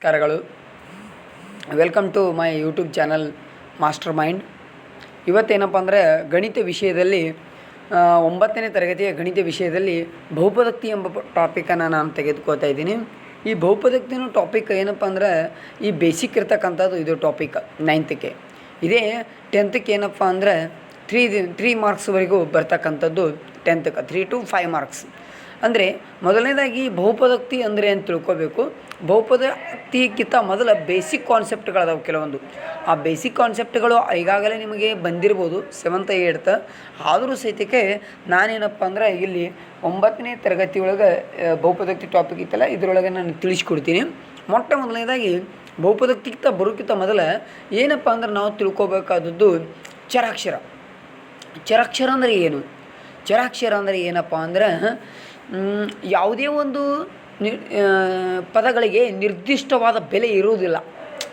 ನಮಸ್ಕಾರಗಳು. Welcome to my YouTube channel master mind. ಇವತ್ತೇನಪ್ಪ ಅಂದರೆ ಗಣಿತ ವಿಷಯದಲ್ಲಿ 9ನೇ ತರಗತಿಯ ಗಣಿತ ವಿಷಯದಲ್ಲಿ ಬಹುಪದೋಕ್ತಿ ಎಂಬ ಟಾಪಿಕನ್ನು ನಾನು ತೆಗೆದುಕೋತಾ ಇದ್ದೀನಿ. ಈ ಬಹುಪದೋಕ್ತಿನ ಟಾಪಿಕ್ ಏನಪ್ಪ ಅಂದರೆ ಈ ಬೇಸಿಕ್ ಇರ್ತಕ್ಕಂಥದ್ದು ಇದು ಟಾಪಿಕ್ 9ಕ್ಕೆ. ಇದೇ 10ಕ್ಕೆ ಏನಪ್ಪ ಅಂದರೆ 3 ಮಾರ್ಕ್ಸ್ವರೆಗೂ ಬರ್ತಕ್ಕಂಥದ್ದು 10ಕ್ಕೆ 3 to 5 ಮಾರ್ಕ್ಸ್. ಅಂದರೆ ಮೊದಲನೇದಾಗಿ ಬಹುಪದೋಕ್ತಿ ಅಂದರೆ ಅಂತ ತಿಳ್ಕೊಬೇಕು. ಬಹುಪದೋಕ್ತಿಗಿಂತ ಮೊದಲ ಬೇಸಿಕ್ ಕಾನ್ಸೆಪ್ಟ್ಗಳದಾವೆ ಕೆಲವೊಂದು. ಆ ಬೇಸಿಕ್ ಕಾನ್ಸೆಪ್ಟ್ಗಳು ಈಗಾಗಲೇ ನಿಮಗೆ ಬಂದಿರ್ಬೋದು 7th 8th. ಆದರೂ ಸಹಿತಕ್ಕೆ ನಾನೇನಪ್ಪ ಅಂದರೆ ಇಲ್ಲಿ 9ನೇ ತರಗತಿಯೊಳಗೆ ಬಹುಪದೋಕ್ತಿ ಟಾಪಿಕ್ ಇತ್ತಲ್ಲ ಇದರೊಳಗೆ ನಾನು ತಿಳಿಸ್ಕೊಡ್ತೀನಿ. ಮೊದಲನೇದಾಗಿ ಬಹುಪದೋಕ್ತಿಗಿಂತ ಬರೋಕ್ಕಿಂತ ಮೊದಲ ಏನಪ್ಪ ಅಂದ್ರೆ ನಾವು ತಿಳ್ಕೊಬೇಕಾದದ್ದು ಚರಾಕ್ಷರ. ಚರಾಕ್ಷರ ಅಂದರೆ ಏನು? ಚರಾಕ್ಷರ ಅಂದರೆ ಏನಪ್ಪ ಅಂದ್ರೆ ಯಾವುದೇ ಒಂದು ಪದಗಳಿಗೆ ನಿರ್ದಿಷ್ಟವಾದ ಬೆಲೆ ಇರುವುದಿಲ್ಲ.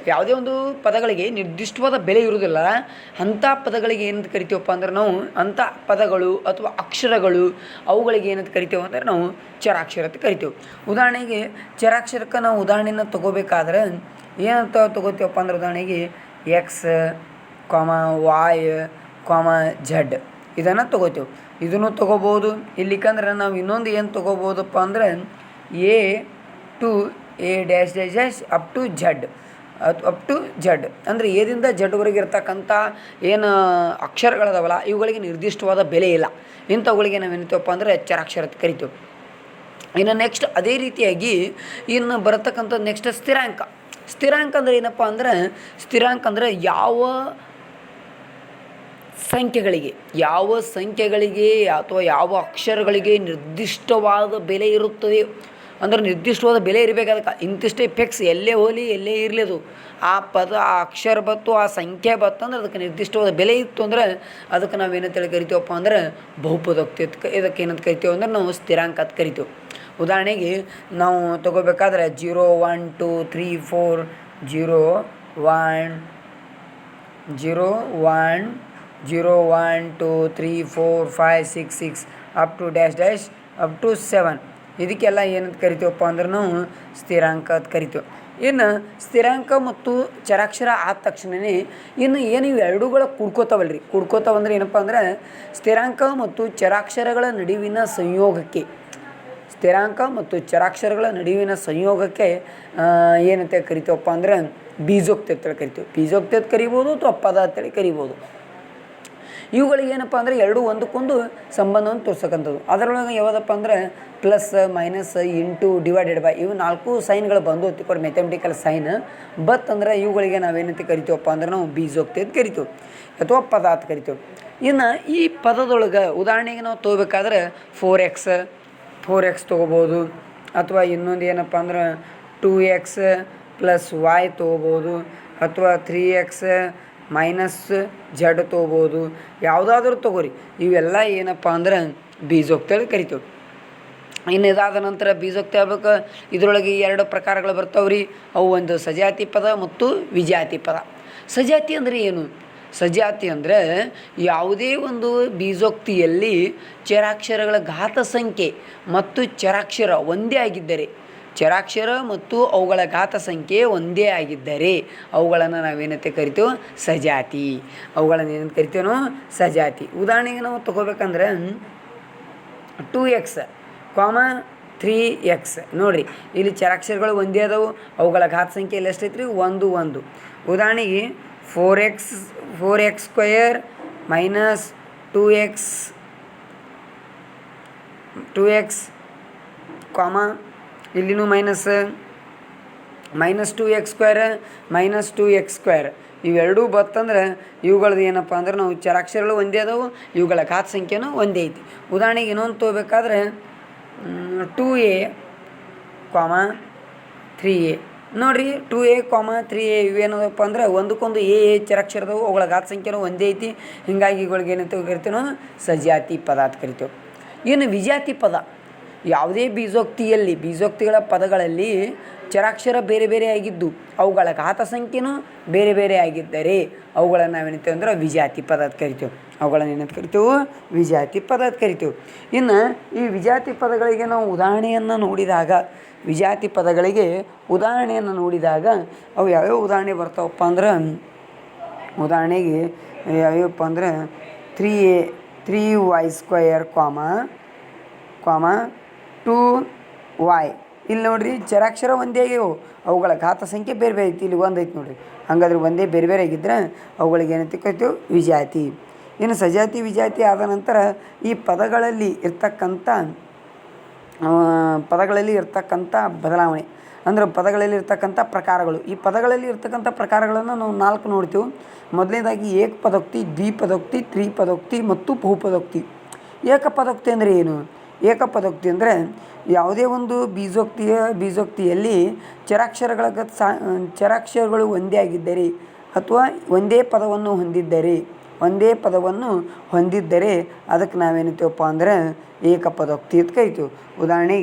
ಯಾವುದೇ ಒಂದು ಪದಗಳಿಗೆ ನಿರ್ದಿಷ್ಟವಾದ ಬೆಲೆ ಇರುವುದಿಲ್ಲ. ಅಂಥ ಪದಗಳಿಗೆ ಏನಂತ ಕರಿತೀವಪ್ಪ ಅಂದ್ರೆ ನಾವು ಅಂಥ ಪದಗಳು ಅಥವಾ ಅಕ್ಷರಗಳು ಅವುಗಳಿಗೆ ಏನಂತ ಕರಿತೇವೆ ಅಂದರೆ ನಾವು ಚರಾಕ್ಷರ ಅಂತ ಕರಿತೇವೆ. ಉದಾಹರಣೆಗೆ ಚರಾಕ್ಷರಕ್ಕೆ ನಾವು ಉದಾಹರಣೆನ ತೊಗೋಬೇಕಾದ್ರೆ ಏನಂತ ತೊಗೋತೀವಪ್ಪ ಅಂದ್ರೆ ಉದಾಹರಣೆಗೆ ಎಕ್ಸ್, ವೈ, ಝಡ್ ಇದನ್ನು ತೊಗೋತೀವಿ. ಇದನ್ನು ತೊಗೋಬೋದು. ಇಲ್ಲಿಕಂದ್ರೆ ನಾವು ಇನ್ನೊಂದು ಏನು ತೊಗೋಬೋದಪ್ಪ ಅಂದರೆ A to A dash dash dash up to Z ಅಂದರೆ ಎದಿಂದ ಝಡ್ವರೆಗೆ ಇರ್ತಕ್ಕಂಥ ಏನು ಅಕ್ಷರಗಳದಾವಲ್ಲ ಇವುಗಳಿಗೆ ನಿರ್ದಿಷ್ಟವಾದ ಬೆಲೆ ಇಲ್ಲ. ಇಂಥವುಗಳಿಗೆ ನಾವು ಏನಂತೀವಪ್ಪ ಅಂದರೆ ಚರಾಕ್ಷರ ಅಂತ ಕರಿತೀವಿ. ಇನ್ನು ನೆಕ್ಸ್ಟ್ ಅದೇ ರೀತಿಯಾಗಿ ಇನ್ನು ಬರತಕ್ಕಂಥ ನೆಕ್ಸ್ಟ್ ಸ್ಥಿರಾಂಕ. ಸ್ಥಿರಾಂಕ ಅಂದರೆ ಏನಪ್ಪ ಅಂದರೆ ಸ್ಥಿರಾಂಕ ಅಂದರೆ ಯಾವ ಸಂಖ್ಯೆಗಳಿಗೆ ಅಥವಾ ಯಾವ ಅಕ್ಷರಗಳಿಗೆ ನಿರ್ದಿಷ್ಟವಾದ ಬೆಲೆ ಇರುತ್ತದೆ. ಅಂದರೆ ನಿರ್ದಿಷ್ಟವಾದ ಬೆಲೆ ಇರಬೇಕು. ಅದಕ್ಕೆ ಇಂತಿಷ್ಟೇ ಫಿಕ್ಸ್, ಎಲ್ಲೇ ಹೋಗಲಿ ಎಲ್ಲೇ ಇರಲಿ ಅದು ಆ ಪದ ಆ ಅಕ್ಷರ ಬತ್ತು ಆ ಸಂಖ್ಯೆ ಬತ್ತು ಅಂದ್ರೆ ಅದಕ್ಕೆ ನಿರ್ದಿಷ್ಟವಾದ ಬೆಲೆ ಇತ್ತು ಅಂದರೆ ಅದಕ್ಕೆ ನಾವು ಏನಂತೇಳಿ ಕರಿತೀವಪ್ಪ ಅಂದ್ರೆ ಬಹುಪದೋಕ್ತಿ. ಇದಕ್ಕೆ ಏನಂತ ಕರಿತೀವಿ ಅಂದ್ರೆ ನಾವು ಸ್ಥಿರಾಂಕ ಅಂತ ಕರಿತೀವಿ. ಉದಾಹರಣೆಗೆ ನಾವು ತೊಗೋಬೇಕಾದ್ರೆ 0 1 2 3 4 0 1 2 3 4 5 6 6 up to dash dash up to 7 ಇದಕ್ಕೆಲ್ಲ ಏನಂತ ಕರಿತೀವಪ್ಪ ಅಂದ್ರೆ ನಾವು ಸ್ಥಿರಾಂಕ ಅಂತ ಕರಿತೀವಿ. ಇನ್ನು ಸ್ಥಿರಾಂಕ ಮತ್ತು ಚರಾಕ್ಷರ ಆದ ತಕ್ಷಣವೇ ಇನ್ನು ಏನು ಇವು ಎರಡೂಗಳ ಕೂಡ್ಕೋತಾವಲ್ರಿ. ಕೂಡ್ಕೋತಾವಂದ್ರೆ ಏನಪ್ಪ ಅಂದ್ರೆ ಸ್ಥಿರಾಂಕ ಮತ್ತು ಚರಾಕ್ಷರಗಳ ನಡುವಿನ ಸಂಯೋಗಕ್ಕೆ ಏನಂತ ಕರಿತೀವಪ್ಪ ಅಂದ್ರೆ ಬೀಜೋಕ್ತಿ ಅಂತೇಳಿ ಕರಿತೀವಿ. ಬೀಜೋಕ್ತಿ ಅಂತ ಕರಿಬೋದು ಅಥವಾ ಪದ ಅಂತೇಳಿ ಕರಿಬೋದು. ಇವುಗಳಿಗೆ ಏನಪ್ಪ ಅಂದರೆ ಎರಡು ಒಂದಕ್ಕೊಂದು ಸಂಬಂಧವನ್ನು ತೋರಿಸಕ್ಕಂಥದ್ದು. ಅದರೊಳಗೆ ಯಾವುದಪ್ಪ ಅಂದರೆ plus, minus, into, divided by ಇವು 4 ಸೈನ್ಗಳು ಬಂದು ತಿಳ್ಕೊಂಡು ಮ್ಯಾಥಮೆಟಿಕಲ್ ಸೈನ್. ಬಟ್ ಅಂದರೆ ಇವುಗಳಿಗೆ ನಾವೇನಂತ ಕರಿತೀವಪ್ಪ ಅಂದ್ರೆ ನಾವು ಬೀಜೋಕ್ತಿ ಅಂತ ಕರಿತೀವಿ ಅಥವಾ ಪದ ಅಂತ ಕರಿತೀವಿ. ಇನ್ನು ಈ ಪದದೊಳಗೆ ಉದಾಹರಣೆಗೆ ನಾವು ತೊಗೋಬೇಕಾದ್ರೆ 4x ತೊಗೋಬೋದು. ಅಥವಾ ಇನ್ನೊಂದು ಏನಪ್ಪ ಅಂದ್ರೆ 2x ಪ್ಲಸ್ y ತೊಗೋಬೋದು. ಅಥವಾ 3x ಮೈನಸ್ ಝಡ್ ತೊಗೋಬೋದು. ಯಾವುದಾದ್ರೂ ತೊಗೋರಿ. ಇವೆಲ್ಲ ಏನಪ್ಪ ಅಂದ್ರೆ ಬೀಜೋಕ್ತಿ ಕರಿತೀವಿ. ಇನ್ನು ಇದಾದ ನಂತರ ಬೀಜೋಕ್ತಿ ಆಗ್ಬೇಕು. ಇದರೊಳಗೆ 2 ಪ್ರಕಾರಗಳು ಬರ್ತಾವ್ರಿ. ಅವು ಒಂದು ಸಜಾತಿ ಪದ ಮತ್ತು ವಿಜಾತಿ ಪದ. ಸಜಾತಿ ಅಂದರೆ ಏನು? ಸಜಾತಿ ಅಂದರೆ ಯಾವುದೇ ಒಂದು ಬೀಜೋಕ್ತಿಯಲ್ಲಿ ಚರಾಕ್ಷರಗಳ ಘಾತ ಸಂಖ್ಯೆ ಮತ್ತು ಚರಾಕ್ಷರ ಒಂದೇ ಆಗಿದ್ದರೆ, ಚರಾಕ್ಷರ ಮತ್ತು ಅವುಗಳ ಘಾತ ಸಂಖ್ಯೆ ಒಂದೇ ಆಗಿದ್ದರೆ ಅವುಗಳನ್ನು ನಾವೇನಂತ ಕರಿತೀವಿ? ಸಜಾತಿ. ಅವುಗಳನ್ನು ಏನಂತ ಕರಿತೀವಿ ನಾವು? ಸಜಾತಿ. ಉದಾಹರಣೆಗೆ ನಾವು ತೊಗೋಬೇಕಂದ್ರೆ 2x, 3x ನೋಡಿರಿ, ಇಲ್ಲಿ ಚರಾಕ್ಷರಗಳು ಒಂದೇ ಅದಾವು. ಅವುಗಳ ಘಾತ ಸಂಖ್ಯೆ ಎಲ್ಲ ಎಷ್ಟೈತ್ರಿ? 1 1. ಉದಾಹರಣೆಗೆ 4x ಸ್ಕ್ವಯರ್ ಮೈನಸ್ 2x ಇಲ್ಲಿನೂ minus 2x square minus 2x square ಇವೆರಡೂ ಬರ್ತಂದ್ರೆ ಇವುಗಳದ್ದು ಏನಪ್ಪ ಅಂದ್ರೆ ನಾವು ಚರಾಕ್ಷರಗಳು ಒಂದೇ ಅದಾವು, ಇವುಗಳ ಘಾತ ಸಂಖ್ಯೆನೂ ಒಂದೇ ಐತಿ. ಉದಾಹರಣೆಗೆ ಇನ್ನೊಂದು ತೊಗೋಬೇಕಾದ್ರೆ 2a, 3a ನೋಡಿರಿ. 2a, 3a ಇವೇನದಪ್ಪ ಅಂದ್ರೆ ಒಂದಕ್ಕೊಂದು ಎ ಚರಾಕ್ಷರದವು, ಅವುಗಳ ಘಾತ ಸಂಖ್ಯೆನೂ ಒಂದೇ ಐತಿ. ಹೀಗಾಗಿ ಇವುಗಳಿಗೆ ಏನಂತ ಕರಿತೀವಿ ನಾವು? ಸಜಾತಿ ಪದ ಅಂತ ಕರಿತೇವೆ. ಇನ್ನು ವಿಜಾತಿ ಪದ. ಯಾವುದೇ ಬೀಜೋಕ್ತಿಗಳ ಪದಗಳಲ್ಲಿ ಚರಾಕ್ಷರ ಬೇರೆ ಬೇರೆ ಆಗಿದ್ದು ಅವುಗಳ ಘಾತ ಸಂಖ್ಯೆನೂ ಬೇರೆ ಬೇರೆ ಆಗಿದ್ದರೆ ಅವುಗಳನ್ನು ನಾವೇನಂತೀವಿ ಅಂದ್ರೆ ವಿಜಾತಿ ಪದ ಅಂತ ಕರಿತೀವಿ. ಅವುಗಳನ್ನು ಏನಂತ ಕರಿತೀವಿ? ವಿಜಾತಿ ಪದ ಅಂತ ಕರಿತೀವಿ. ಇನ್ನು ಈ ವಿಜಾತಿ ಪದಗಳಿಗೆ ನಾವು ಉದಾಹರಣೆಯನ್ನು ನೋಡಿದಾಗ ಅವು ಯಾವ್ಯಾವ ಉದಾಹರಣೆ ಬರ್ತಾವಪ್ಪ ಅಂದ್ರೆ, ಉದಾಹರಣೆಗೆ ಯಾವ್ಯಾವಪ್ಪ ಅಂದ್ರೆ 3y² ಕಾಮ 2y. ಇಲ್ಲಿ ನೋಡಿರಿ ಚರಾಕ್ಷರ ಒಂದೇ ಆಗ್ಯಾವು, ಅವುಗಳ ಘಾತ ಸಂಖ್ಯೆ ಬೇರೆ ಬೇರೆ ಐತಿ. ಇಲ್ಲಿ ಒಂದು ಐತಿ ನೋಡಿರಿ. ಹಾಗಾದ್ರೆ ಒಂದೇ ಬೇರೆ ಬೇರೆ ಆಗಿದ್ರೆ ಅವುಗಳಿಗೆ ಏನಂತ ಕರಿತೀವಿ? ವಿಜಾತಿ. ಇನ್ನು ಸಜಾತಿ ವಿಜಾತಿ ಆದ ನಂತರ ಈ ಪದಗಳಲ್ಲಿ ಇರ್ತಕ್ಕಂಥ ಬದಲಾವಣೆ ಅಂದರೆ ಪದಗಳಲ್ಲಿ ಇರ್ತಕ್ಕಂಥ ಪ್ರಕಾರಗಳು. ಈ ಪದಗಳಲ್ಲಿ ಇರ್ತಕ್ಕಂಥ ಪ್ರಕಾರಗಳನ್ನು ನಾವು 4 ನೋಡ್ತೀವಿ. ಮೊದಲನೇದಾಗಿ ಏಕಪದೋಕ್ತಿ, ದ್ವಿಪದೋಕ್ತಿ, ತ್ರಿಪದೋಕ್ತಿ ಮತ್ತು ಬಹುಪದೋಕ್ತಿ. ಏಕಪದೋಕ್ತಿ ಅಂದರೆ ಏನು? ಏಕಪದೋಕ್ತಿ ಅಂದರೆ ಯಾವುದೇ ಒಂದು ಬೀಜೋಕ್ತಿಯಲ್ಲಿ ಚರಾಕ್ಷರಗಳು ಒಂದೇ ಆಗಿದ್ದರೆ ಅಥವಾ ಒಂದೇ ಪದವನ್ನು ಹೊಂದಿದ್ದರೆ ಅದಕ್ಕೆ ನಾವೇನಂತೀವಪ್ಪ ಅಂದ್ರೆ ಏಕಪದೋಕ್ತಿ ಅಂತ ಕರಿತೀವಿ.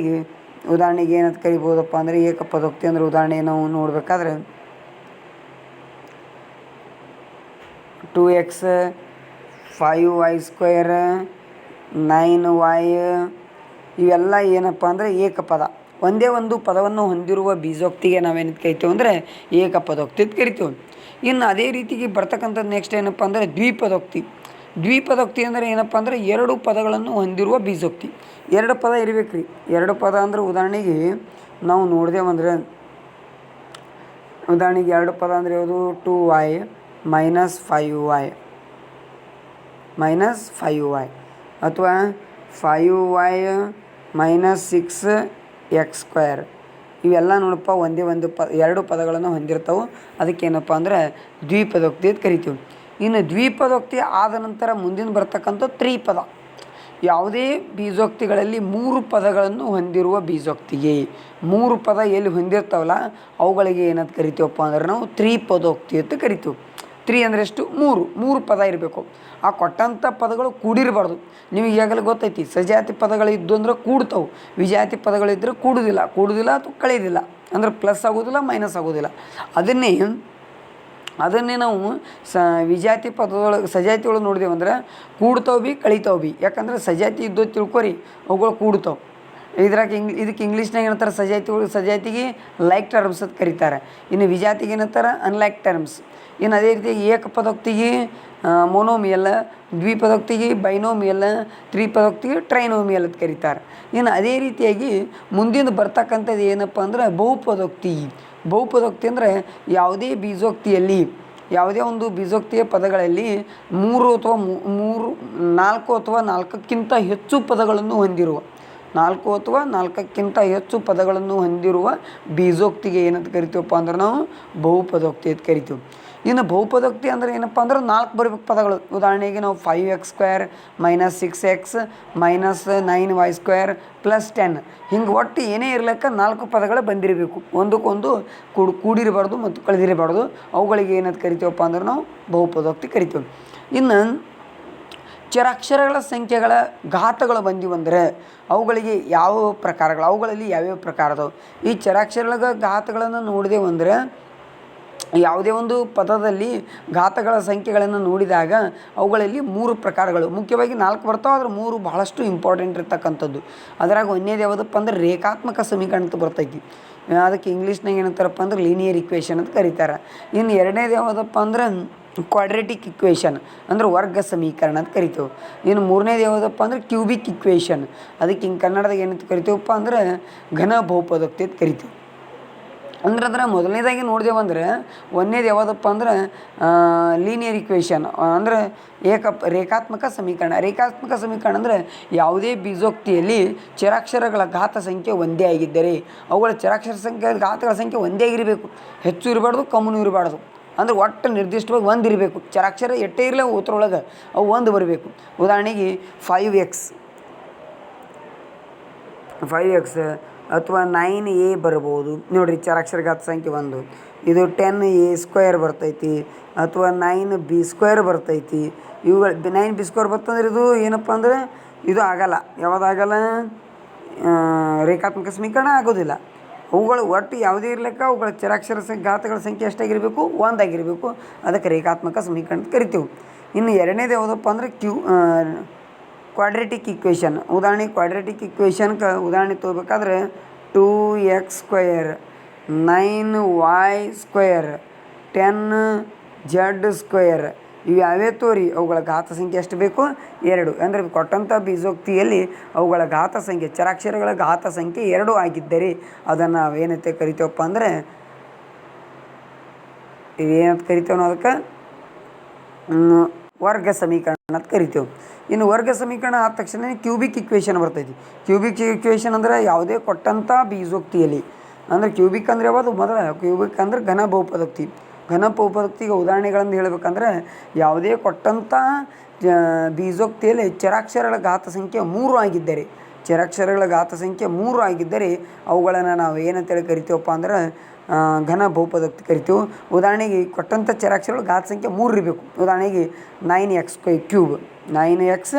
ಉದಾಹರಣೆಗೆ ಏನಂತ ಕರಿಬೋದಪ್ಪ ಅಂದರೆ ಏಕಪದೋಕ್ತಿ ಅಂದರೆ ಉದಾಹರಣೆ ನಾವು ನೋಡಬೇಕಾದ್ರೆ 2x 5y² 9y ಇವೆಲ್ಲ ಏನಪ್ಪ ಅಂದರೆ ಏಕಪದ. ಒಂದೇ ಒಂದು ಪದವನ್ನು ಹೊಂದಿರುವ ಬೀಜೋಕ್ತಿಗೆ ನಾವೇನಂತ ಕರಿತೀವಿ ಅಂದರೆ ಏಕಪದೋಕ್ತಿ ಅಂತ ಕರಿತೀವಿ. ಇನ್ನು ಅದೇ ರೀತಿಗೆ ಬರ್ತಕ್ಕಂಥದ್ದು ನೆಕ್ಸ್ಟ್ ಏನಪ್ಪ ಅಂದರೆ ದ್ವಿಪದೋಕ್ತಿ ಅಂದರೆ ಏನಪ್ಪ ಅಂದರೆ 2 ಪದಗಳನ್ನು ಹೊಂದಿರುವ ಬೀಜೋಕ್ತಿ. 2 ಪದ ಇರಬೇಕು ರೀ. 2 ಪದ ಅಂದರೆ ಉದಾಹರಣೆಗೆ ನಾವು ನೋಡಿದೆವಂದ್ರೆ 2 ಪದ ಅಂದರೆ ಯಾವುದು? 2y - 5y ಅಥವಾ 5y - 6x². ಇವೆಲ್ಲ ನೋಡಪ್ಪ ಒಂದೇ ಒಂದು 2 ಪದಗಳನ್ನು ಹೊಂದಿರ್ತಾವೆ. ಅದಕ್ಕೇನಪ್ಪ ಅಂದ್ರೆ ದ್ವಿಪದೋಕ್ತಿ ಅಂತ ಕರಿತೀವಿ. ಇನ್ನು ದ್ವಿಪದೋಕ್ತಿ ಆದ ನಂತರ ಮುಂದಿನ ಬರ್ತಕ್ಕಂಥ ತ್ರಿಪದ. ಯಾವುದೇ ಬೀಜೋಕ್ತಿಗಳಲ್ಲಿ 3 ಪದಗಳನ್ನು ಹೊಂದಿರುವ ಬೀಜೋಕ್ತಿಗೆ 3 ಪದ ಎಲ್ಲಿ ಹೊಂದಿರ್ತಾವಲ್ಲ ಅವುಗಳಿಗೆ ಏನಂತ ಕರಿತೀವಪ್ಪ ಅಂದ್ರೆ ನಾವು ತ್ರಿಪದೋಕ್ತಿ ಅಂತ ಕರಿತೀವಿ. 3 ಅಂದರೆ ಎಷ್ಟು? 3 ಪದ ಇರಬೇಕು. ಆ ಕೊಟ್ಟಂಥ ಪದಗಳು ಕೂಡಿರಬಾರ್ದು. ನಿಮಗೆ ಈಗಾಗಲೇ ಗೊತ್ತೈತಿ, ಸಜಾತಿ ಪದಗಳು ಇದ್ದು ಅಂದ್ರೆ ಕೂಡ್ತಾವೆ, ವಿಜಾತಿ ಪದಗಳಿದ್ದರೆ ಕೂಡುವುದಿಲ್ಲ ಅಥವಾ ಕಳೆಯೋದಿಲ್ಲ. ಅಂದ್ರೆ ಪ್ಲಸ್ ಆಗೋದಿಲ್ಲ, ಮೈನಸ್ ಆಗೋದಿಲ್ಲ. ಅದನ್ನೇ ನಾವು ವಿಜಾತಿ ಪದದೊಳಗೆ ಸಜಾತಿ ಒಳಗೆ ನೋಡಿದೆವು ಅಂದ್ರೆ ಕೂಡ್ತಾವೆ ಬಿ ಕಳಿತಾವೆ ಬಿ. ಯಾಕಂದ್ರೆ ಸಜಾತಿ ಇದ್ದು ತಿಳ್ಕೊರಿ ಅವುಗಳು ಕೂಡ್ತಾವೆ. ಇದಕ್ಕೆ ಇಂಗ್ಲೀಷ್ನಾಗ ಏನಂತಾರೆ? ಸಜಾತಿಗೆ ಲೈಕ್ ಟರ್ಮ್ಸ್ ಅಂತ ಕರೀತಾರೆ. ಇನ್ನು ವಿಜಾತಿಗೆ ಏನಂತಾರೆ? Unlike terms. ಇನ್ನು ಅದೇ ರೀತಿ ಏಕಪದೋಕ್ತಿಗೆ ಮೊನೋಮಿಯಲ್, ದ್ವಿಪದೋಕ್ತಿಗೆ ಬೈನೋಮಿಯಲ್, ತ್ರಿಪದೋಕ್ತಿಗೆ ಟ್ರೈನೋಮಿಯಲ್ ಅಂತ ಕರೀತಾರೆ. ಇನ್ನು ಅದೇ ರೀತಿಯಾಗಿ ಮುಂದಿನ ಬರ್ತಕ್ಕಂಥದ್ದು ಏನಪ್ಪ ಅಂದ್ರೆ ಬಹುಪದೋಕ್ತಿ ಅಂದರೆ ಯಾವುದೇ ಒಂದು ಬೀಜೋಕ್ತಿಯ ಪದಗಳಲ್ಲಿ 4 ಅಥವಾ 4ಕ್ಕಿಂತ ಹೆಚ್ಚು ಪದಗಳನ್ನು ಹೊಂದಿರುವ ಬೀಜೋಕ್ತಿಗೆ ಏನಂತ ಕರಿತೀವಪ್ಪ ಅಂದ್ರೆ ನಾವು ಬಹುಪದೋಕ್ತಿ ಅಂತ ಕರಿತೀವಿ. ಇನ್ನು ಬಹುಪದೋಕ್ತಿ ಅಂದರೆ ಏನಪ್ಪ ಅಂದ್ರೆ 4 ಬರಬೇಕು ಪದಗಳು. ಉದಾಹರಣೆಗೆ ನಾವು 5x² - 6x - 9y² + 10 ಹಿಂಗೆ ಒಟ್ಟು ಏನೇ ಇರ್ಲಿಕ್ಕೆ 4 ಪದಗಳು ಬಂದಿರಬೇಕು. ಒಂದಕ್ಕೊಂದು ಕೂಡಿರಬಾರ್ದು ಮತ್ತು ಕಳೆದಿರಬಾರ್ದು. ಅವುಗಳಿಗೆ ಏನಂತ ಕರಿತೀವಪ್ಪ ಅಂದ್ರೆ ನಾವು ಬಹುಪದೋಕ್ತಿ ಕರಿತೀವಿ. ಇನ್ನು ಚರಾಕ್ಷರಗಳ ಸಂಖ್ಯೆಗಳ ಘಾತಗಳು ಬಂದಿವಂದರೆ ಅವುಗಳಲ್ಲಿ ಯಾವ್ಯಾವ ಪ್ರಕಾರದವು? ಈ ಚರಾಕ್ಷರಗಳ ಘಾತಗಳನ್ನು ನೋಡಿದೆವಂದರೆ ಯಾವುದೇ ಒಂದು ಪದದಲ್ಲಿ ಘಾತಗಳ ಸಂಖ್ಯೆಗಳನ್ನು ನೋಡಿದಾಗ ಅವುಗಳಲ್ಲಿ 3 ಪ್ರಕಾರಗಳು, ಮುಖ್ಯವಾಗಿ 4 ಬರ್ತಾವೆ. ಆದರೆ 3 ಬಹಳಷ್ಟು ಇಂಪಾರ್ಟೆಂಟ್ ಇರ್ತಕ್ಕಂಥದ್ದು. ಅದರಾಗ ಒಂದೇದು ಯಾವುದಪ್ಪ ಅಂದ್ರೆ ರೇಖಾತ್ಮಕ ಸಮೀಕರಣ ಅಂತ ಬರ್ತೈತಿ. ಅದಕ್ಕೆ ಇಂಗ್ಲೀಷ್ನಾಗ ಏನಂತಾರಪ್ಪ ಅಂದ್ರೆ ಲೀನಿಯರ್ ಇಕ್ವೇಷನ್ ಅಂತ ಕರೀತಾರೆ. ಇನ್ನು ಎರಡನೇದು ಯಾವುದಪ್ಪ ಅಂದ್ರೆ ಕ್ವಾಡ್ರೇಟಿಕ್ ಇಕ್ವೇಷನ್ ಅಂದರೆ ವರ್ಗ ಸಮೀಕರಣ ಅಂತ ಕರಿತೇವೆ. ಇನ್ನು ಮೂರನೇದು ಯಾವುದಪ್ಪ ಅಂದ್ರೆ ಕ್ಯೂಬಿಕ್ ಇಕ್ವೇಷನ್. ಅದಕ್ಕೆ ಹಿಂಗೆ ಕನ್ನಡದಾಗ ಏನಂತ ಕರಿತೀವಪ್ಪ ಅಂದ್ರೆ ಘನ ಬಹುಪದೋಕ್ತಿ ಅಂತ ಕರಿತೀವಿ. ಅಂದ್ರೆ ಅದರ ಮೊದಲನೇದಾಗಿ ನೋಡಿದೆವಂದ್ರೆ ಒಂದೇದು ಯಾವುದಪ್ಪ ಅಂದ್ರೆ ಲೀನಿಯರ್ ಇಕ್ವೇಷನ್ ಅಂದರೆ ರೇಖಾತ್ಮಕ ಸಮೀಕರಣ. ರೇಖಾತ್ಮಕ ಸಮೀಕರಣ ಅಂದರೆ ಯಾವುದೇ ಬೀಜೋಕ್ತಿಯಲ್ಲಿ ಚರಾಕ್ಷರಗಳ ಘಾತ ಸಂಖ್ಯೆ ಒಂದೇ ಆಗಿದ್ದರೆ ಅವುಗಳ ಘಾತಗಳ ಸಂಖ್ಯೆ ಒಂದೇ ಆಗಿರಬೇಕು. ಹೆಚ್ಚು ಇರಬಾರ್ದು, ಕಮ್ಮೂ ಇರಬಾರ್ದು. ಅಂದ್ರೆ ಒಟ್ಟು ನಿರ್ದಿಷ್ಟವಾಗಿ 1 ಇರಬೇಕು. ಚರಾಕ್ಷರ ಎಷ್ಟೇ ಇರಲಿ ಉತ್ತರೊಳಗೆ ಅವು 1 ಬರಬೇಕು. ಉದಾಹರಣೆಗೆ 5x ಅಥವಾ 9a ಬರ್ಬೋದು ನೋಡಿರಿ. ಚರಾಕ್ಷರ ಘಾತ ಸಂಖ್ಯೆ 1. ಇದು 10a² ಬರ್ತೈತಿ ಅಥವಾ 9b² ಬರ್ತೈತಿ. ಇವುಗಳು 9b² ಬರ್ತಂದ್ರೆ ಇದು ಏನಪ್ಪ ಅಂದ್ರೆ ಇದು ಆಗಲ್ಲ. ಯಾವುದಾಗಲ್ಲ? ರೇಖಾತ್ಮಕ ಸಮೀಕರಣ ಆಗೋದಿಲ್ಲ. ಅವುಗಳು ಒಟ್ಟು ಯಾವುದೇ ಇರಲಿಕ್ಕ ಅವುಗಳ ಚರಾಕ್ಷರ ಘಾತಗಳ ಸಂಖ್ಯೆ ಎಷ್ಟಾಗಿರಬೇಕು? ಒಂದಾಗಿರಬೇಕು. ಅದಕ್ಕೆ ರೇಖಾತ್ಮಕ ಸಮೀಕರಣ ಅಂತ ಕರಿತೀವಿ. ಇನ್ನು ಎರಡನೇದು ಯಾವುದಪ್ಪ ಅಂದರೆ ಕ್ವಾಡ್ರೆಟಿಕ್ ಇಕ್ವೇಷನ್. ಉದಾಹರಣೆ ಕ್ವಾಡ್ರೆಟಿಕ್ ಇಕ್ವೇಷನ್ಗೆ ಉದಾಹರಣೆ ತೊಗೋಬೇಕಾದ್ರೆ 2x² 9y² 10z² ಇವು ಯಾವೇ ತೋರಿ ಅವುಗಳ ಘಾತ ಸಂಖ್ಯೆ ಎಷ್ಟು ಬೇಕು? 2. ಅಂದರೆ ಕೊಟ್ಟಂಥ ಬೀಜೋಕ್ತಿಯಲ್ಲಿ ಅವುಗಳ ಘಾತ ಸಂಖ್ಯೆ ಚರಾಕ್ಷರಗಳ ಘಾತ ಸಂಖ್ಯೆ 2 ಆಗಿದ್ದರೆ ಅದನ್ನು ನಾವೇನಂತ ಕರಿತೇವಪ್ಪ ಅಂದರೆ ಏನಂತ ಕರಿತೇವೆ ನಾವು ಅದಕ್ಕೆ ವರ್ಗ ಸಮೀಕರಣ ಅಂತ ಕರಿತೇವೆ. ಇನ್ನು ವರ್ಗ ಸಮೀಕರಣ ಆದ ತಕ್ಷಣ ಕ್ಯೂಬಿಕ್ ಇಕ್ವೇಷನ್ ಬರ್ತೈತಿ. ಕ್ಯೂಬಿಕ್ ಇಕ್ವೇಷನ್ ಅಂದರೆ ಯಾವುದೇ ಕೊಟ್ಟಂಥ ಬೀಜೋಕ್ತಿಯಲ್ಲಿ ಅಂದರೆ ಕ್ಯೂಬಿಕ್ ಅಂದರೆ ಯಾವುದು? ಮೊದಲ ಕ್ಯೂಬಿಕ್ ಅಂದರೆ ಘನ ಬಹುಪದೋಕ್ತಿ. ಘನ ಬಹುಪದೋಕ್ತಿಗೆ ಉದಾಹರಣೆಗಳನ್ನು ಹೇಳಬೇಕಂದ್ರೆ ಯಾವುದೇ ಕೊಟ್ಟಂಥ ಬೀಜೋಕ್ತಿಯಲ್ಲಿ ಚರಾಕ್ಷರಗಳ ಘಾತ ಸಂಖ್ಯೆ 3 ಆಗಿದ್ದರೆ ಚರಾಕ್ಷರಗಳ ಘಾತ ಸಂಖ್ಯೆ 3 ಆಗಿದ್ದರೆ ಅವುಗಳನ್ನು ನಾವು ಏನಂತೇಳಿ ಕರಿತೀವಪ್ಪ ಅಂದ್ರೆ ಘನ ಬಹುಪದೋಕ್ತಿ ಕರಿತೀವಿ. ಉದಾಹರಣೆಗೆ ಕೊಟ್ಟಂಥ ಚರಾಕ್ಷರಗಳ ಘಾತ ಸಂಖ್ಯೆ 3 ಇರಬೇಕು. ಉದಾಹರಣೆಗೆ 9x³ 9x³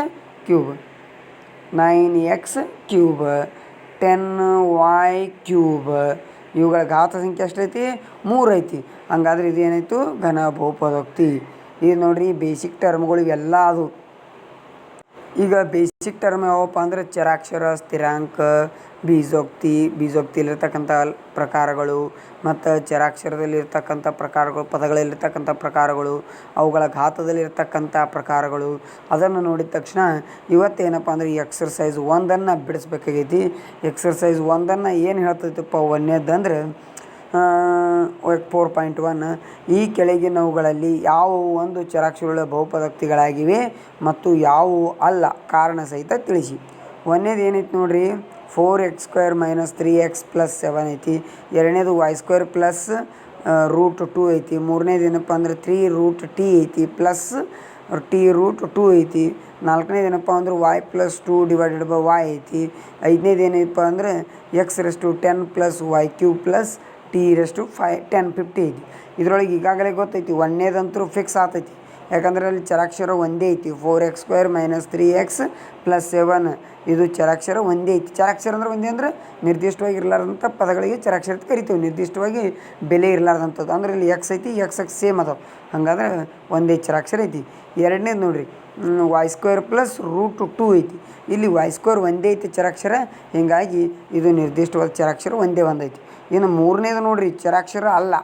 10y³ ಇವುಗಳ ಘಾತ ಸಂಖ್ಯೆ ಎಷ್ಟೈತಿ? 3 ಐತಿ. ಹಂಗಾದ್ರೆ ಇದೇನಾಯಿತು? ಘನ ಬಹುಪದೋಕ್ತಿ. ಇದು ನೋಡಿರಿ ಬೇಸಿಕ್ ಟರ್ಮ್ಗಳು ಇವೆಲ್ಲ ಅದು. ಈಗ ಬೇಸಿಕ್ ಟರ್ಮ್ ಯಾವಪ್ಪ ಅಂದರೆ ಚರಾಕ್ಷರ, ಸ್ಥಿರಾಂಕ, ಬೀಜೋಕ್ತಿಯಲ್ಲಿರ್ತಕ್ಕಂಥ ಪ್ರಕಾರಗಳು ಮತ್ತು ಚರಾಕ್ಷರದಲ್ಲಿರ್ತಕ್ಕಂಥ ಪ್ರಕಾರಗಳು, ಪದಗಳಲ್ಲಿರ್ತಕ್ಕಂಥ ಪ್ರಕಾರಗಳು, ಅವುಗಳ ಘಾತದಲ್ಲಿರ್ತಕ್ಕಂಥ ಪ್ರಕಾರಗಳು ಅದನ್ನು ನೋಡಿದ ತಕ್ಷಣ ಇವತ್ತೇನಪ್ಪ ಅಂದರೆ ಈ ಎಕ್ಸರ್ಸೈಸ್ 1 ಬಿಡಿಸ್ಬೇಕಾಗೈತಿ. ಎಕ್ಸರ್ಸೈಸ್ 1 ಏನು ಹೇಳ್ತೈತಪ್ಪ? ಒಂದನೇದಂದ್ರೆ 4.1 ಈ ಕೆಳಗಿನವುಗಳಲ್ಲಿ ಯಾವುವು ಒಂದು ಚರಾಕ್ಷರಗಳ ಬಹುಪದೋಕ್ತಿಗಳಾಗಿವೆ ಮತ್ತು ಯಾವುವು ಅಲ್ಲ ಕಾರಣ ಸಹಿತ ತಿಳಿಸಿ. ಒಂದನೇದು ಏನೈತಿ ನೋಡ್ರಿ, 4x² - 3x + 7 ಐತಿ. ಎರಡನೇದು y² + √2 ಐತಿ. ಮೂರನೇದು ಏನಪ್ಪ ಅಂದರೆ 3√t ಐತಿ ಪ್ಲಸ್ t√2 ಐತಿ. ನಾಲ್ಕನೇದು ಏನಪ್ಪ ಅಂದ್ರೆ y + 2/y ಐತಿ. ಐದನೇದು ಏನಪ್ಪ ಅಂದರೆ x⁻10 + y³ + t⁻1050 ಐತಿ. ಇದರೊಳಗೆ ಈಗಾಗಲೇ ಗೊತ್ತೈತಿ ಒಂದನೇದಂತರೂ ಫಿಕ್ಸ್ ಆಗ್ತೈತಿ. ಯಾಕಂದರೆ ಅಲ್ಲಿ ಚರಾಕ್ಷರ ಒಂದೇ ಐತಿ. 4x² - 3x + 7 ಇದು ಚರಾಕ್ಷರ ಒಂದೇ ಐತಿ. ಚರಾಕ್ಷರ ಅಂದ್ರೆ ಒಂದೇ ಅಂದರೆ ನಿರ್ದಿಷ್ಟವಾಗಿ ಇರಲಾರ್ದಂಥ ಪದಗಳಿಗೆ ಚರಾಕ್ಷರ ಅಂತ ಕರಿತೀವಿ. ನಿರ್ದಿಷ್ಟವಾಗಿ ಬೆಲೆ ಇರಲಾರ್ದಂಥದ್ದು ಅಂದರೆ ಇಲ್ಲಿ x ಐತಿ, x ಸೇಮ್ ಅದಾವೆ. ಹಾಗಾದ್ರೆ ಒಂದೇ ಚರಾಕ್ಷರ ಐತಿ. ಎರಡನೇದು ನೋಡಿರಿ, y² + √2 ಐತಿ. ಇಲ್ಲಿ y² ಒಂದೇ ಐತಿ ಚರಾಕ್ಷರ, ಹೀಗಾಗಿ ಇದು ನಿರ್ದಿಷ್ಟವಾದ ಚರಾಕ್ಷರ ಒಂದೇ ಒಂದೈತಿ. ಇನ್ನು ಮೂರನೇದು ನೋಡಿರಿ, ಚರಾಕ್ಷರ ಅಲ್ಲ.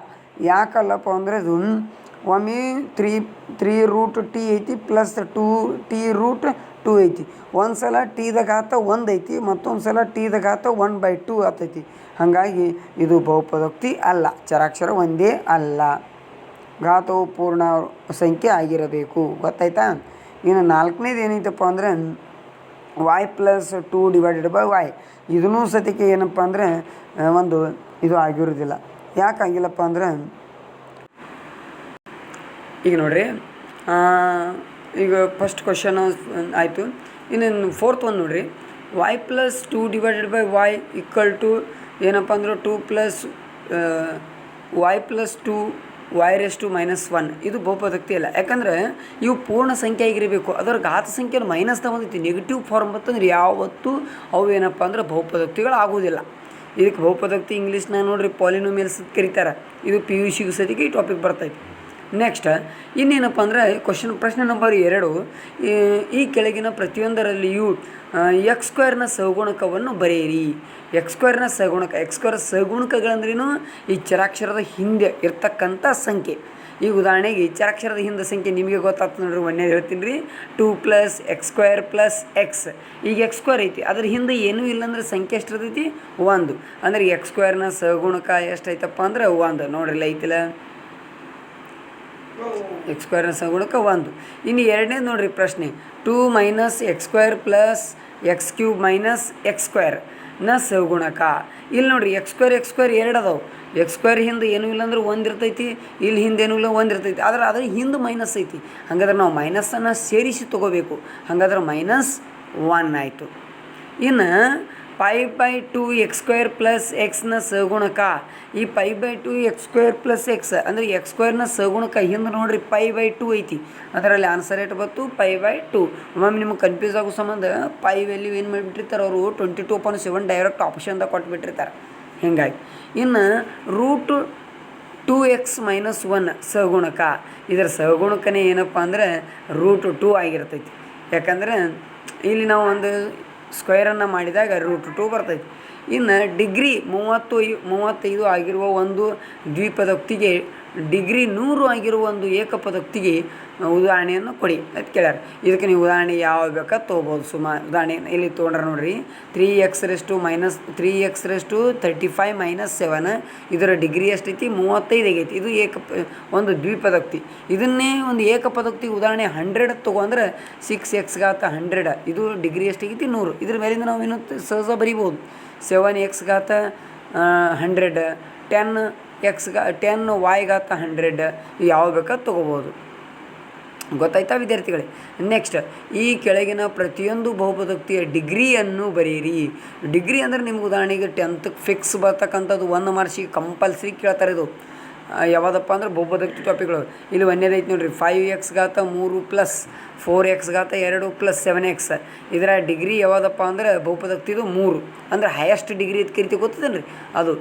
ಯಾಕಲ್ಲಪ್ಪ ಅಂದರೆ ಅದು ಒಮ್ಮೆ 3√t ಐತಿ ಪ್ಲಸ್ 2t√2 ಐತಿ. ಒಂದು ಸಲ ಟಿದ ಘಾತ 1 ಐತಿ, ಮತ್ತೊಂದು ಸಲ ಟಿದ ಘಾತ 1/2 ಆಗ್ತೈತಿ. ಹಾಗಾಗಿ ಇದು ಬಹುಪದೋಕ್ತಿ ಅಲ್ಲ, ಚರಾಕ್ಷರ ಒಂದೇ ಅಲ್ಲ, ಘಾತವು ಪೂರ್ಣ ಸಂಖ್ಯೆ ಆಗಿರಬೇಕು. ಗೊತ್ತಾಯ್ತಾ? ಇನ್ನು ನಾಲ್ಕನೇದು ಏನೈತಪ್ಪ ಅಂದರೆ y + 2/y. ಇದನ್ನೂ ಸತಿಕೆ ಏನಪ್ಪ ಅಂದರೆ ಒಂದು ಇದು ಆಗಿರೋದಿಲ್ಲ. ಯಾಕೆ ಆಗಿಲ್ಲಪ್ಪ ಅಂದ್ರೆ ಈಗ ನೋಡಿರಿ, ಈಗ ಫಸ್ಟ್ ಕ್ವಶನ್ ಆಯಿತು. ಇನ್ನು ಫೋರ್ತ್ ಒಂದು ನೋಡಿರಿ, y + 2/y = ಏನಪ್ಪ ಅಂದ್ರೆ 2 + y + 2y⁻⁻1 ಇದು ಬಹುಪದೋಕ್ತಿ ಅಲ್ಲ. ಯಾಕಂದರೆ ಇವು ಪೂರ್ಣ ಸಂಖ್ಯೆ ಆಗಿರಬೇಕು. ಅದರ ಘಾತ ಸಂಖ್ಯೆ ಮೈನಸ್ ಬಂದೈತಿ. ನೆಗೆಟಿವ್ ಫಾರ್ಮ್ ಬರ್ತಂದ್ರೆ ಯಾವತ್ತೂ ಅವು ಏನಪ್ಪ ಅಂದ್ರೆ ಬಹುಪದೋಕ್ತಿಗಳು ಆಗೋದಿಲ್ಲ. ಇದಕ್ಕೆ ಬಹುಪದೋಕ್ತಿ ಇಂಗ್ಲೀಷ್ನಾಗ ನೋಡಿರಿ ಪಾಲಿನೋಮಿಯಲ್ಸ್ ಅಂತ ಕರೀತಾರೆ. ಇದು PUCಗೂ ಸತಿಗೆ ಈ ಟಾಪಿಕ್ ಬರ್ತೈತಿ. ನೆಕ್ಸ್ಟ್ ಇನ್ನೇನಪ್ಪ ಅಂದರೆ ಪ್ರಶ್ನೆ ನಂಬರ್ 2, ಈ ಕೆಳಗಿನ ಪ್ರತಿಯೊಂದರಲ್ಲಿಯೂ x² ಸಹಗುಣಕವನ್ನು ಬರೆಯಿರಿ. x² ಸಹಗುಣಕ. x² ಸಹಗುಣಕಗಳಂದ್ರೇನು? ಈ ಚರಾಕ್ಷರದ ಹಿಂದೆ ಇರ್ತಕ್ಕಂಥ ಸಂಖ್ಯೆ. ಈಗ ಉದಾಹರಣೆಗೆ ಚರಾಕ್ಷರದ ಹಿಂದೆ ಸಂಖ್ಯೆ ನಿಮಗೆ ಗೊತ್ತಾಗ್ತದೆ ನೋಡ್ರಿ. ಒಂದೇ ಹೇಳ್ತೀನಿ ರೀ, 2 + x² + x. ಈಗ x² ಐತಿ, ಅದ್ರ ಹಿಂದೆ ಏನೂ ಇಲ್ಲಾಂದ್ರೆ ಸಂಖ್ಯೆ ಎಷ್ಟಿರ್ತೈತಿ? 1. ಅಂದರೆ x² ಸಹಗುಣಕ ಎಷ್ಟೈತಪ್ಪ ಅಂದ್ರೆ 1. ನೋಡ್ರಿಲ್ಲ ಐತಿಲ್ಲ, x² ಸಹಗುಣಕ 1. ಇನ್ನು ಎರಡನೇದು ನೋಡಿರಿ ಪ್ರಶ್ನೆ, 2 - x² + x³ - x² ಸಹಗುಣಕ. ಇಲ್ಲಿ ನೋಡಿರಿ x² ಎರಡು ಅದಾವೆ. x² ಹಿಂದೆ ಏನೂ ಇಲ್ಲಾಂದ್ರೆ 1 ಇರ್ತೈತಿ, ಇಲ್ಲಿ ಹಿಂದೆ ಏನೂ ಇಲ್ಲ 1 ಇರ್ತೈತಿ. ಆದರೆ ಅದ್ರ ಹಿಂದೆ ಮೈನಸ್ ಐತಿ. ಹಾಗಾದ್ರೆ ನಾವು ಮೈನಸ್ಸನ್ನು ಸೇರಿಸಿ ತೊಗೋಬೇಕು. ಹಾಗಾದ್ರೆ -1 ಆಯಿತು. ಇನ್ನು π/2 ಪ್ಲಸ್ ಎಕ್ಸ್ನ ಸಗುಣಕ. ಈ π/2 ಅಂದರೆ x² ಸಗುಣಕ ಹಿಂದೆ ನೋಡ್ರಿ π/2 ಐತಿ, ಅದರಲ್ಲಿ ಆನ್ಸರ್ ಏಟ್ ಬಂತು π/2. ಒಮ್ಮೆ ನಿಮ್ಗೆ ಕನ್ಫ್ಯೂಸ್ ಆಗೋ ಸಂಬಂಧ ಪೈ ವ್ಯಾಲ್ಯೂ ಏನು ಮಾಡಿಬಿಟ್ಟಿರ್ತಾರೆ ಅವರು 22/7 ಡೈರೆಕ್ಟ್ ಆಪ್ಷನ್ದಾಗ ಕೊಟ್ಬಿಟ್ಟಿರ್ತಾರೆ. ಹೀಗಾಗಿ ಇನ್ನು √2x - 1 ಸಗುಣಕ. ಇದರ ಸಗುಣಕನೇ ಏನಪ್ಪ ಅಂದರೆ √2 ಆಗಿರ್ತೈತಿ. ಯಾಕಂದರೆ ಇಲ್ಲಿ ನಾವು ಒಂದು ಸ್ಕ್ವೇರನ್ನು ಮಾಡಿದಾಗ √2 ಬರ್ತೈತಿ. ಇನ್ನು ಡಿಗ್ರಿ 35 ಆಗಿರುವ ಒಂದು ದ್ವಿಪದೋಕ್ತಿಗೆ ಡಿಗ್ರಿ 100 ಆಗಿರುವ ಒಂದು ಏಕಪದೋಕ್ತಿಗೆ ಉದಾಹರಣೆಯನ್ನು ಕೊಡಿ ಅಂತ ಕೇಳ್ಯಾರ. ಇದಕ್ಕೆ ನೀವು ಉದಾಹರಣೆ ಯಾವ ಬೇಕಾದ ತೊಗೋಬೋದು. ಉದಾಹರಣೆ ಇಲ್ಲಿ ತೊಗೊಂಡ್ರೆ ನೋಡಿರಿ, 3x⁻35 - 7 ಇದರ ಡಿಗ್ರಿ ಎಷ್ಟೈತಿ 35 ಆಗೈತಿ. ಇದು ಒಂದು ದ್ವಿಪದೋಕ್ತಿ. ಇದನ್ನೇ ಒಂದು ಏಕಪದೋಕ್ತಿ ಉದಾಹರಣೆ 100 ತೊಗೊಂಡ್ರೆ 6x⁻100 ಇದು ಡಿಗ್ರಿ ಎಷ್ಟಾಗೈತಿ 100. ಇದ್ರ ಮೇಲಿಂದ ನಾವು ಏನು ಸಹಜ ಬರಿಬೋದು, 7x⁻100 10y⁻100 ಯಾವ ಬೇಕಾದ ತೊಗೋಬೋದು. ಗೊತ್ತಾಯ್ತಾ ವಿದ್ಯಾರ್ಥಿಗಳೇ? ನೆಕ್ಸ್ಟ್, ಈ ಕೆಳಗಿನ ಪ್ರತಿಯೊಂದು ಬಹುಪದೋಕ್ತಿಯ ಡಿಗ್ರಿಯನ್ನು ಬರೆಯಿರಿ. ಡಿಗ್ರಿ ಅಂದರೆ ನಿಮ್ಗೆ ಉದಾಹರಣೆಗೆ 10th ಫಿಕ್ಸ್ ಬರ್ತಕ್ಕಂಥದ್ದು 1 ಮಾರ್ಕ್ಸಿಗೆ ಕಂಪಲ್ಸರಿ ಕೇಳ್ತಾರೆ. ಇದು ಯಾವುದಪ್ಪ ಅಂದ್ರೆ ಬಹುಪದೋಕ್ತಿ ಟಾಪಿಕ್ಗಳು. ಇಲ್ಲಿ ಒಂದೇದೈತೆ ನೋಡಿರಿ, 5x⁻3 plus 4x⁻2 plus 7x. ಇದರ ಡಿಗ್ರಿ ಯಾವುದಪ್ಪ ಅಂದ್ರೆ ಬಹುಪದೋಕ್ತಿದು 3 ಅಂದರೆ ಹೈಯೆಸ್ಟ್ ಡಿಗ್ರಿ ಅಂತ ಕರಿತೀವಿ, ಗೊತ್ತದೇನು ರೀ ಅದು.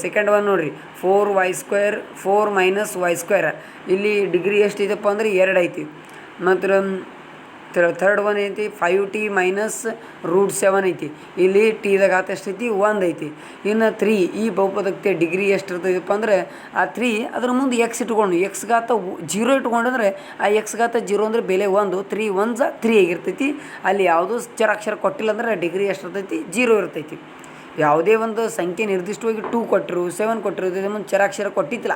ಸೆಕೆಂಡ್ ಒನ್ ನೋಡಿರಿ, 4y² 4 - y². ಇಲ್ಲಿ ಡಿಗ್ರಿ ಎಷ್ಟಿದೆಪ್ಪ ಅಂದರೆ 2 ಐತಿ. ಮತ್ತು ಥರ್ಡ್ ಒನ್ ಐತಿ 5t - √7 ಐತಿ. ಇಲ್ಲಿ ಟಿದ ಘಾತ ಎಷ್ಟೈತಿ 1 ಐತಿ. ಇನ್ನು 3 ಈ ಬಹುಪದೋಕ್ತಿಯ ಡಿಗ್ರಿ ಎಷ್ಟು ಇರ್ತೈತಪ್ಪ ಅಂದರೆ ಆ 3 ಅದ್ರ ಮುಂದೆ x ಇಟ್ಕೊಂಡು x⁻0 ಇಟ್ಕೊಂಡ್ರೆ ಆ x⁻0 ಅಂದರೆ ಬೆಲೆ 1, 3 1 3 ಆಗಿರ್ತೈತಿ. ಅಲ್ಲಿ ಯಾವುದೂ ಚರಾಕ್ಷರ ಕೊಟ್ಟಿಲ್ಲ ಅಂದ್ರೆ ಡಿಗ್ರಿ ಎಷ್ಟು ಇರ್ತೈತಿ 0 ಇರ್ತೈತಿ. ಯಾವುದೇ ಒಂದು ಸಂಖ್ಯೆ ನಿರ್ದಿಷ್ಟವಾಗಿ 2 ಕೊಟ್ಟರು 7 ಕೊಟ್ಟರು ಇದರ ಮುಂದೆ ಚರಾಕ್ಷರ ಕೊಟ್ಟಿತ್ತಿಲ್ಲ,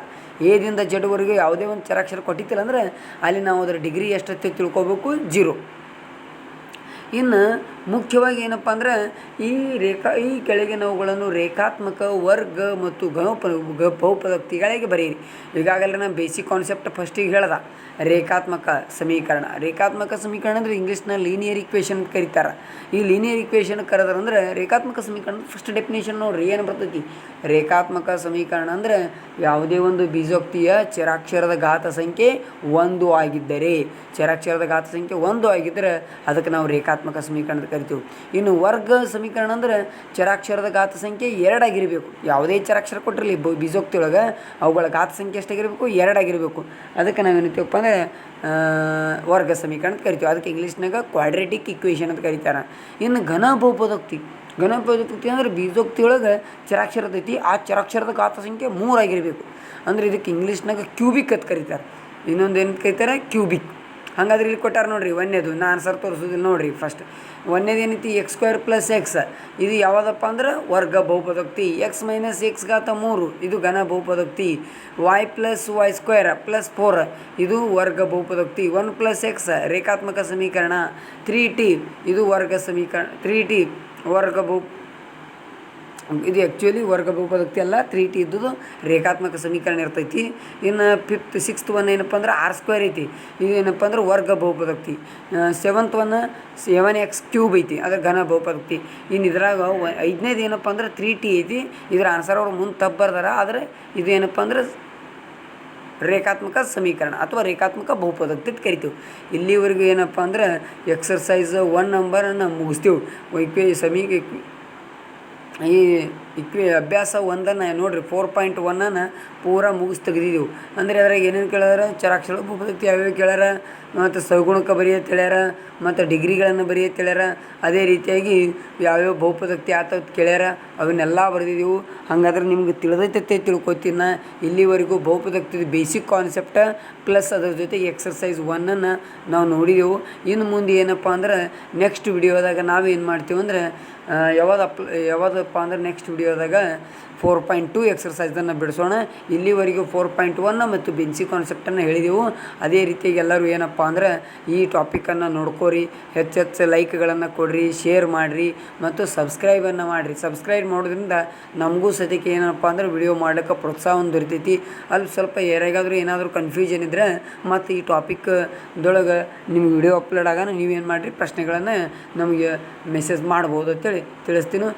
ಎದಿಂದ ಜಡ್ವರೆಗೂ ಯಾವುದೇ ಒಂದು ಚರಾಕ್ಷರ ಕೊಟ್ಟಿತ್ತಿಲ್ಲ ಅಂದರೆ ಅಲ್ಲಿ ನಾವು ಅದರ ಡಿಗ್ರಿ ಎಷ್ಟೈತೆ ತಿಳ್ಕೊಬೇಕು 0. ಇನ್ನು ಮುಖ್ಯವಾಗಿ ಏನಪ್ಪ ಅಂದ್ರೆ ಈ ಕೆಳಗಿನವುಗಳನ್ನು ರೇಖಾತ್ಮಕ ವರ್ಗ ಮತ್ತು ಬಹುಪದೋಕ್ತಿಗಳಿಗೆ ಬರೆಯಿರಿ. ಈಗಾಗಲೇ ನಾನು ಬೇಸಿಕ್ ಕಾನ್ಸೆಪ್ಟ್ ಫಸ್ಟಿಗೆ ಹೇಳ್ದೆ, ರೇಖಾತ್ಮಕ ಸಮೀಕರಣ. ರೇಖಾತ್ಮಕ ಸಮೀಕರಣ ಅಂದರೆ ಇಂಗ್ಲೀಷ್ನ ಲೀನಿಯರ್ ಇಕ್ವೇಷನ್ ಅಂತ ಕರೀತಾರೆ. ಈ ಲೀನಿಯರ್ ಇಕ್ವೇಷನ್ ಕರೆದ್ರೆ ರೇಖಾತ್ಮಕ ಸಮೀಕರಣ ಫಸ್ಟ್ ಡೆಫಿನೇಷನ್ ನೋಡ್ರಿ ಏನು ಬರ್ತೈತಿ. ರೇಖಾತ್ಮಕ ಸಮೀಕರಣ ಅಂದರೆ ಯಾವುದೇ ಒಂದು ಬೀಜೋಕ್ತಿಯ ಚರಾಕ್ಷರದ ಘಾತ ಸಂಖ್ಯೆ 1 ಆಗಿದ್ದರೆ, ಚರಾಕ್ಷರದ ಘಾತ ಸಂಖ್ಯೆ 1 ಆಗಿದ್ದರೆ ಅದಕ್ಕೆ ನಾವು ರೇಖಾತ್ಮಕ ಸಮೀಕರಣ ಅಂತ ಕರಿತೀವಿ. ಇನ್ನು ವರ್ಗ ಸಮೀಕರಣ ಅಂದರೆ ಚರಾಕ್ಷರದ ಘಾತ ಸಂಖ್ಯೆ 2 ಆಗಿರಬೇಕು. ಯಾವುದೇ ಚರಾಕ್ಷರ ಕೊಟ್ಟಿರಲಿ ಬೀಜೋಕ್ತಿ ಒಳಗೆ ಅವುಗಳ ಘಾತ ಸಂಖ್ಯೆ ಎಷ್ಟಾಗಿರಬೇಕು 2 ಆಗಿರಬೇಕು. ಅದಕ್ಕೆ ನಾವೇನಿರ್ತೀವಪ್ಪ ಅಂದರೆ ವರ್ಗ ಸಮೀಕರಣ ಅಂತ ಕರಿತೀವಿ. ಅದಕ್ಕೆ ಇಂಗ್ಲೀಷ್ನಾಗ ಕ್ವಾಡ್ರೇಟಿಕ್ ಇಕ್ವೇಷನ್ ಅಂತ ಕರೀತಾರೆ. ಇನ್ನು ಘನ ಬಹುಪದೋಕ್ತಿ ಅಂದರೆ ಬೀಜೋಕ್ತಿ ಒಳಗೆ ಚರಾಕ್ಷರ ಐತಿ, ಆ ಚರಾಕ್ಷರದ ಘಾತ ಸಂಖ್ಯೆ 3 ಆಗಿರಬೇಕು. ಅಂದರೆ ಇದಕ್ಕೆ ಇಂಗ್ಲೀಷ್ನಾಗ ಕ್ಯೂಬಿಕ್ ಅಂತ ಕರೀತಾರೆ. ಇನ್ನೊಂದು ಏನು ಕರೀತಾರೆ ಕ್ಯೂಬಿಕ್. ಹಾಗಾದ್ರೆ ಇಲ್ಲಿ ಕೊಟ್ಟಾರೆ ನೋಡಿರಿ ಒಂದೇದು, ನಾನು ಆನ್ಸರ್ ತೋರಿಸೋದಿಲ್ಲ ನೋಡಿರಿ. ಫಸ್ಟ್ ಒಂದೇದು ಏನೈತಿ x² + x. ಇದು ಯಾವುದಪ್ಪ ಅಂದ್ರೆ ವರ್ಗ ಬಹುಪದೋಕ್ತಿ. x - x⁻3 ಇದು ಘನ ಬಹುಪದೋಕ್ತಿ. y + y² + 4 ಇದು ವರ್ಗ ಬಹುಪದೋಕ್ತಿ. 1 + x ರೇಖಾತ್ಮಕ ಸಮೀಕರಣ. 3t ಇದು ವರ್ಗ ಸಮೀಕರಣ. 3t ವರ್ಗ ಇದು ಆ್ಯಕ್ಚುಲಿ ವರ್ಗ ಬಹುಪದೋಕ್ತಿ ಅಲ್ಲ, 3t ಇದ್ದದ್ದು ರೇಖಾತ್ಮಕ ಸಮೀಕರಣ ಇರ್ತೈತಿ. ಇನ್ನು 6th ಒನ್ ಏನಪ್ಪ ಅಂದ್ರೆ r² ಐತಿ, ಇದು ಏನಪ್ಪ ಅಂದ್ರೆ ವರ್ಗ ಬಹುಪದೋಕ್ತಿ. 7th ಒನ್ 7x³ ಐತಿ, ಅದು ಘನ ಬಹುಪದೋಕ್ತಿ. ಇನ್ನು ಇದ್ರಾಗ 5ನೇದು ಏನಪ್ಪ ಅಂದ್ರೆ 3t ಐತಿ. ಇದರ ಆನ್ಸರ್ ಅವ್ರು ಮುಂದೆ ತಪ್ಪು ಬರ್ದಾರ, ಆದರೆ ಇದು ಏನಪ್ಪ ಅಂದ್ರೆ ರೇಖಾತ್ಮಕ ಸಮೀಕರಣ ಅಥವಾ ರೇಖಾತ್ಮಕ ಬಹುಪದೋಕ್ತಿ ಅಂತ ಕರಿತೀವಿ. ಇಲ್ಲಿವರೆಗೂ ಏನಪ್ಪ ಅಂದ್ರೆ ಎಕ್ಸರ್ಸೈಸ್ 1 ನಂಬರನ್ನು ಮುಗಿಸ್ತೀವಿ. ಅಭ್ಯಾಸ 1 ನೋಡಿರಿ 4.1 ಪೂರಾ ಮುಗಿಸಿ ತೆಗೆದಿದ್ದೆವು. ಅಂದರೆ ಅದ್ರಾಗ ಏನೇನು ಕೇಳ್ಯಾರ, ಚರಾಕ್ಷರ ಬಹುಪದೋಕ್ತಿ ಯಾವ್ಯಾವ ಕೇಳ್ಯಾರ, ಮತ್ತು ಸಗುಣಕ ಬರೆಯೋದು ಹೇಳ್ಯಾರ, ಮತ್ತು ಡಿಗ್ರಿಗಳನ್ನು ಬರೆಯೋದು ಹೇಳ್ಯಾರ. ಅದೇ ರೀತಿಯಾಗಿ ಯಾವ್ಯಾವ ಬಹುಪದೋಕ್ತಿ ಆತ ಕೇಳ್ಯಾರ, ಅವನ್ನೆಲ್ಲ ಬರೆದಿದ್ದೆವು. ಹಾಗಾದ್ರೆ ನಿಮ್ಗೆ ತಿಳಿದೈತೆ ತಿಳ್ಕೊತೀನಿ. ಇಲ್ಲಿವರೆಗೂ ಬಹುಪದೋಕ್ತಿದ ಬೇಸಿಕ್ ಕಾನ್ಸೆಪ್ಟ ಪ್ಲಸ್ ಅದ್ರ ಜೊತೆಗೆ ಎಕ್ಸರ್ಸೈಸ್ 1 ನಾವು ನೋಡಿದೆವು. ಇನ್ನು ಮುಂದೆ ಏನಪ್ಪ ಅಂದ್ರೆ ನೆಕ್ಸ್ಟ್ ವಿಡಿಯೋದಾಗ ನಾವು ಏನು ಮಾಡ್ತೀವಿ ಅಂದರೆ ಯಾವ್ದಪ್ಪ ಅಂದ್ರೆ ನೆಕ್ಸ್ಟ್ ವಿಡಿಯೋ ವಿಡಿಯೋದಾಗ 4.2 ಎಕ್ಸರ್ಸೈಸನ್ನು ಬಿಡಿಸೋಣ. ಇಲ್ಲಿವರೆಗೂ 4.1 ಮತ್ತು ಬೆನ್ಸಿ ಕಾನ್ಸೆಪ್ಟನ್ನು ಹೇಳಿದೆವು. ಅದೇ ರೀತಿಯಾಗಿ ಎಲ್ಲರೂ ಏನಪ್ಪ ಅಂದ್ರೆ ಈ ಟಾಪಿಕನ್ನು ನೋಡ್ಕೋರಿ, ಹೆಚ್ಚೆಚ್ಚು ಲೈಕ್ಗಳನ್ನು ಕೊಡಿರಿ, ಶೇರ್ ಮಾಡಿರಿ ಮತ್ತು ಸಬ್ಸ್ಕ್ರೈಬನ್ನು ಮಾಡಿರಿ. ಸಬ್ಸ್ಕ್ರೈಬ್ ಮಾಡೋದ್ರಿಂದ ನಮಗೂ ಸದ್ಯಕ್ಕೆ ಏನಪ್ಪ ಅಂದ್ರೆ ವಿಡಿಯೋ ಮಾಡ್ಲಿಕ್ಕೆ ಪ್ರೋತ್ಸಾಹ ಒಂದು ದೊರಿತೈತಿ. ಅಲ್ಲಿ ಸ್ವಲ್ಪ ಯಾರಿಗಾದರೂ ಏನಾದರೂ ಕನ್ಫ್ಯೂಷನ್ ಇದ್ದರೆ ಮತ್ತು ಈ ಟಾಪಿಕ್ದೊಳಗೆ ನಿಮ್ಗೆ ವಿಡಿಯೋ ಅಪ್ಲೋಡ್ ಆಗೋಣ ನೀವೇನು ಮಾಡಿರಿ ಪ್ರಶ್ನೆಗಳನ್ನು ನಮಗೆ ಮೆಸೇಜ್ ಮಾಡ್ಬೋದು ಅಂತೇಳಿ ತಿಳಿಸ್ತೀನಿ.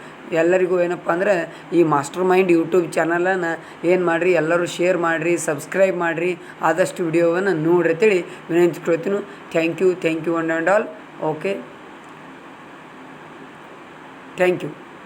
ಎಲ್ಲರಿಗೂ ಏನಪ್ಪ ಅಂದ್ರೆ ಈ ಮಾಸ್ಟರ್ ಮೈಂಡ್ ಯೂಟ್ಯೂಬ್ ಚಾನಲನ್ನು ಏನು ಮಾಡಿರಿ, ಎಲ್ಲರೂ ಶೇರ್ ಮಾಡಿರಿ, ಸಬ್ಸ್ಕ್ರೈಬ್ ಮಾಡಿರಿ, ಆದಷ್ಟು ವಿಡಿಯೋವನ್ನು ನೋಡ್ರಿ ಅಂತೇಳಿ ವಿನಂತಿಸ್ಕೊಳ್ತೀನಿ. Thank you one and all. Okay, thank you.